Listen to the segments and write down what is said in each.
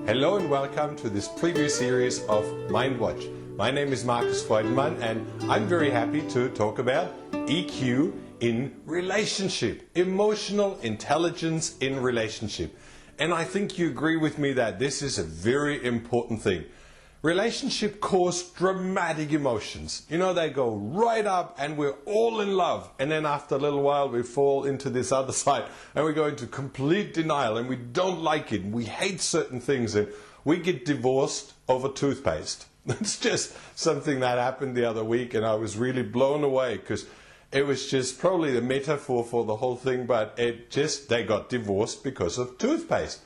Hello and welcome to this preview series of Mind Watch. My name is Freudenmann and I'm very happy to talk about EQ in relationship, emotional intelligence in relationship. And I think you agree with me that this is a very important thing. Relationship cause dramatic emotions. You know, they go right up and we're all in love. And then after a little while we fall into this other side and we go into complete denial and we don't like it. We hate certain things and we get divorced over toothpaste. It's just something that happened the other week and I was really blown away because it was just probably the metaphor for the whole thing, but they got divorced because of toothpaste.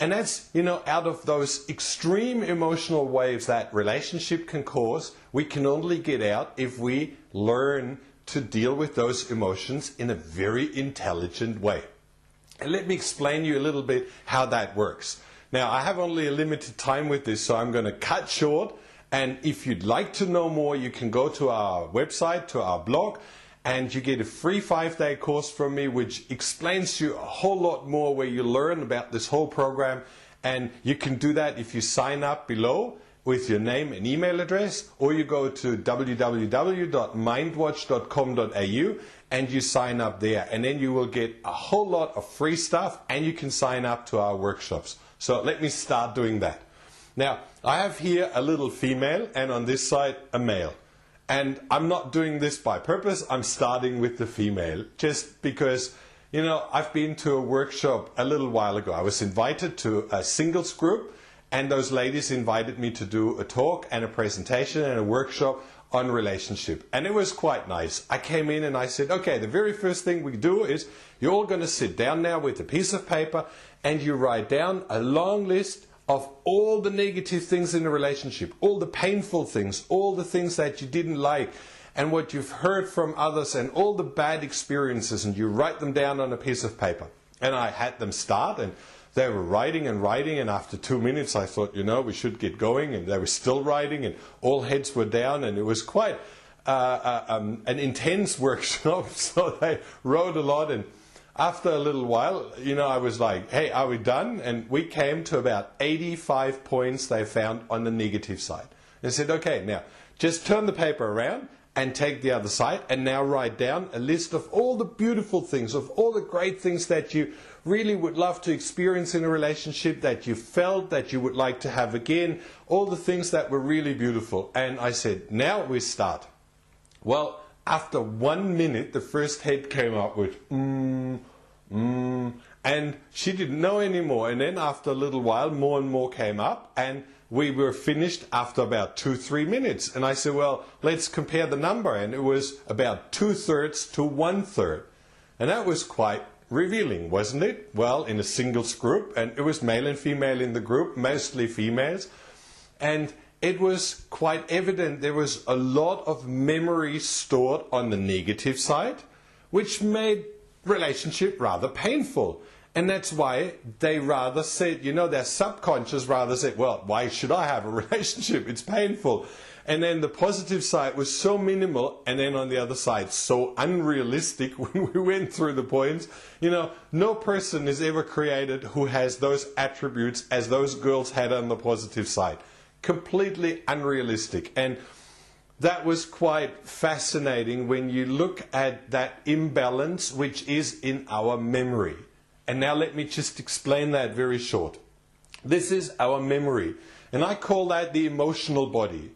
And that's, out of those extreme emotional waves that relationship can cause, we can only get out if we learn to deal with those emotions in a very intelligent way. And let me explain you a little bit how that works. Now, I have only a limited time with this, so I'm going to cut short. And if you'd like to know more, you can go to our website, to our blog, and you get a free 5-day course from me which explains to you a whole lot more where you learn about this whole program. And you can do that if you sign up below with your name and email address, or you go to www.mindwatch.com.au and you sign up there. And then you will get a whole lot of free stuff and you can sign up to our workshops. So let me start doing that. Now, I have here a little female and on this side a male. And I'm not doing this by purpose, I'm starting with the female, just because, I've been to a workshop a little while ago. I was invited to a singles group, and those ladies invited me to do a talk and a presentation and a workshop on relationship. And it was quite nice. I came in and I said, okay, the very first thing we do is you're all going to sit down now with a piece of paper and you write down a long list of all the negative things in the relationship, all the painful things, all the things that you didn't like, and what you've heard from others, and all the bad experiences, and you write them down on a piece of paper. And I had them start, and they were writing, and after 2 minutes I thought, we should get going, and they were still writing, and all heads were down, and it was quite an intense workshop, so they wrote a lot, and after a little while, I was like, hey, are we done? And we came to about 85 points they found on the negative side. They said, okay, now just turn the paper around and take the other side and now write down a list of all the beautiful things, of all the great things that you really would love to experience in a relationship, that you felt that you would like to have again, all the things that were really beautiful. And I said, now we start. Well, after 1 minute, the first head came up with, and she didn't know anymore. And then after a little while, more and more came up, and we were finished after about 2-3 minutes. And I said, well, let's compare the number. And it was about 2/3 to 1/3. And that was quite revealing, wasn't it? Well, in a singles group, and it was male and female in the group, mostly females. And it was quite evident there was a lot of memory stored on the negative side, which made relationship rather painful. And that's why they rather said, their subconscious rather said, well, why should I have a relationship? It's painful. And then the positive side was so minimal, and then on the other side, so unrealistic when we went through the points. No person is ever created who has those attributes as those girls had on the positive side. Completely unrealistic. And that was quite fascinating when you look at that imbalance which is in our memory. And now let me just explain that very short. This is our memory, and I call that the emotional body.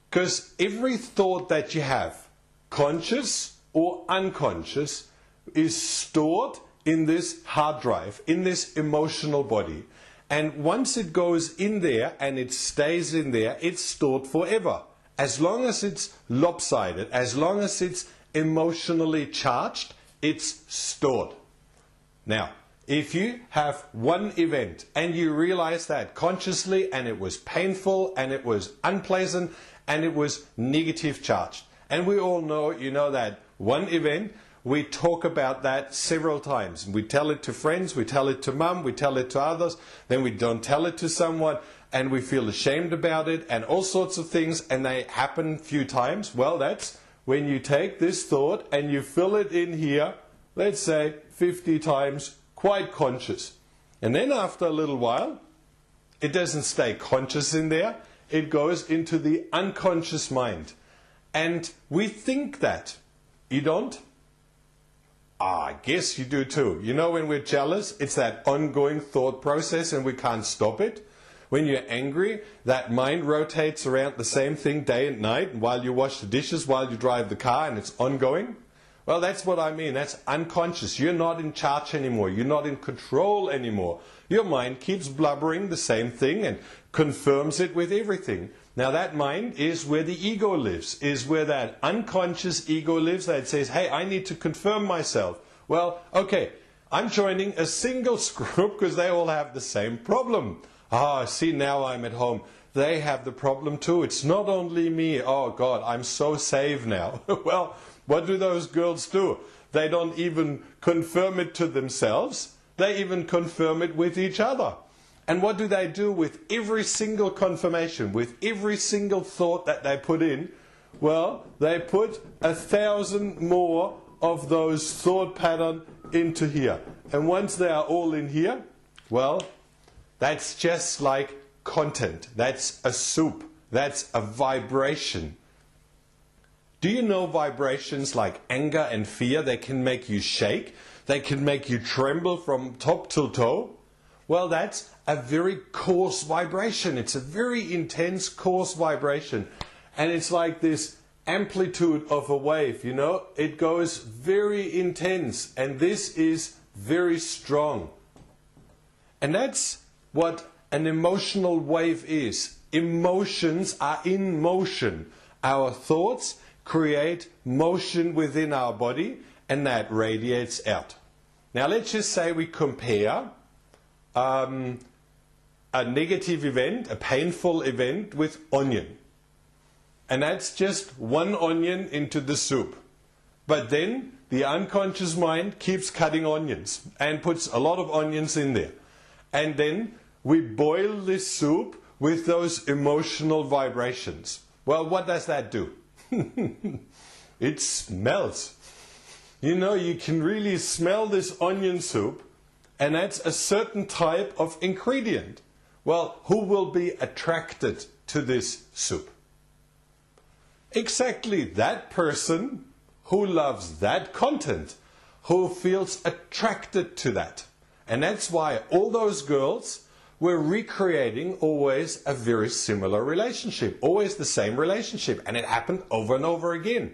Because every thought that you have, conscious or unconscious, is stored in this hard drive, in this emotional body. And once it goes in there and it stays in there, it's stored forever. As long as it's lopsided, as long as it's emotionally charged, it's stored. Now, if you have one event and you realize that consciously and it was painful and it was unpleasant and it was negative charged, and we all know, that one event, we talk about that several times. We tell it to friends, we tell it to mum, we tell it to others, then we don't tell it to someone, and we feel ashamed about it, and all sorts of things, and they happen a few times. Well, that's when you take this thought and you fill it in here, let's say 50 times, quite conscious. And then after a little while, It doesn't stay conscious in there. It goes into the unconscious mind. And we think that. You don't? I guess you do too. You know, when we're jealous, it's that ongoing thought process and we can't stop it. When you're angry, that mind rotates around the same thing day and night while you wash the dishes, while you drive the car, and it's ongoing. Well, that's what I mean. That's unconscious. You're not in charge anymore. You're not in control anymore. Your mind keeps blubbering the same thing and confirms it with everything. Now that mind is where the ego lives, is where that unconscious ego lives that says, hey, I need to confirm myself. Well, okay, I'm joining a singles group because they all have the same problem. See, now I'm at home. They have the problem too. It's not only me. Oh God, I'm so saved now. Well, what do those girls do? They don't even confirm it to themselves. They even confirm it with each other. And what do they do with every single confirmation, with every single thought that they put in? Well, they put 1,000 more of those thought pattern into here. And once they are all in here, well, that's just like content. That's a soup. That's a vibration. Do you know vibrations like anger and fear? They can make you shake. They can make you tremble from top to toe. Well, that's a very coarse vibration. It's a very intense, coarse vibration. And it's like this amplitude of a wave, you know? It goes very intense. And this is very strong. And that's what an emotional wave is. Emotions are in motion. Our thoughts create motion within our body, and that radiates out. Now let's just say we compare a negative event, a painful event, with onion. And that's just one onion into the soup. But then the unconscious mind keeps cutting onions and puts a lot of onions in there. And then we boil this soup with those emotional vibrations. Well, what does that do? It smells. You know, you can really smell this onion soup, and that's a certain type of ingredient. Well, who will be attracted to this soup? Exactly that person who loves that content, who feels attracted to that. And that's why all those girls were recreating always a very similar relationship, always the same relationship, and it happened over and over again.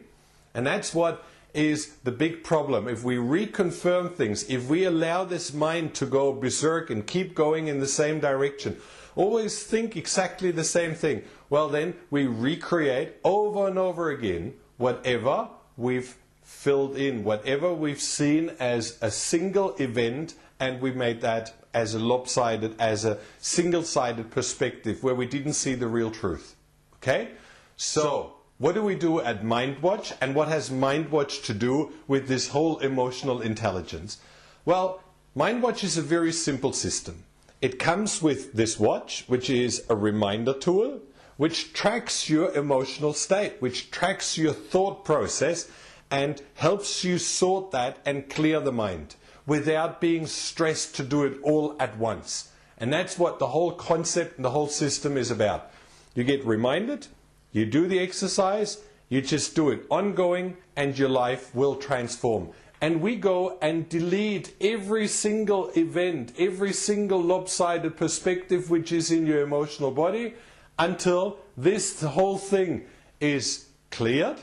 And that's what is the big problem. If we reconfirm things, if we allow this mind to go berserk and keep going in the same direction, always think exactly the same thing, well then we recreate over and over again whatever we've filled in, whatever we've seen as a single event, and we made that as a lopsided, as a single-sided perspective where we didn't see the real truth. Okay? So, what do we do at MindWatch, and what has MindWatch to do with this whole emotional intelligence? Well, MindWatch is a very simple system. It comes with this watch, which is a reminder tool, which tracks your emotional state, which tracks your thought process and helps you sort that and clear the mind without being stressed to do it all at once. And that's what the whole concept and the whole system is about. You get reminded, you do the exercise, you just do it ongoing, and your life will transform. And we go and delete every single event, every single lopsided perspective which is in your emotional body until this whole thing is cleared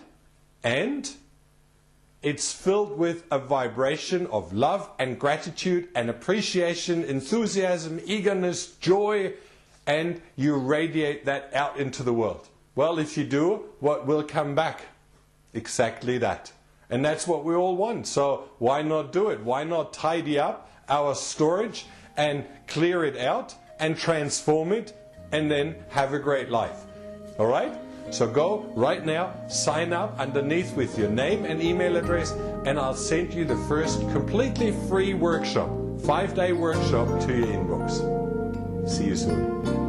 and it's filled with a vibration of love and gratitude and appreciation, enthusiasm, eagerness, joy, and you radiate that out into the world. Well, if you do, what will come back? Exactly that. And that's what we all want. So why not do it? Why not tidy up our storage and clear it out and transform it and then have a great life? All right? So go right now, sign up underneath with your name and email address, and I'll send you the first completely free workshop, 5-day workshop to your inbox. See you soon.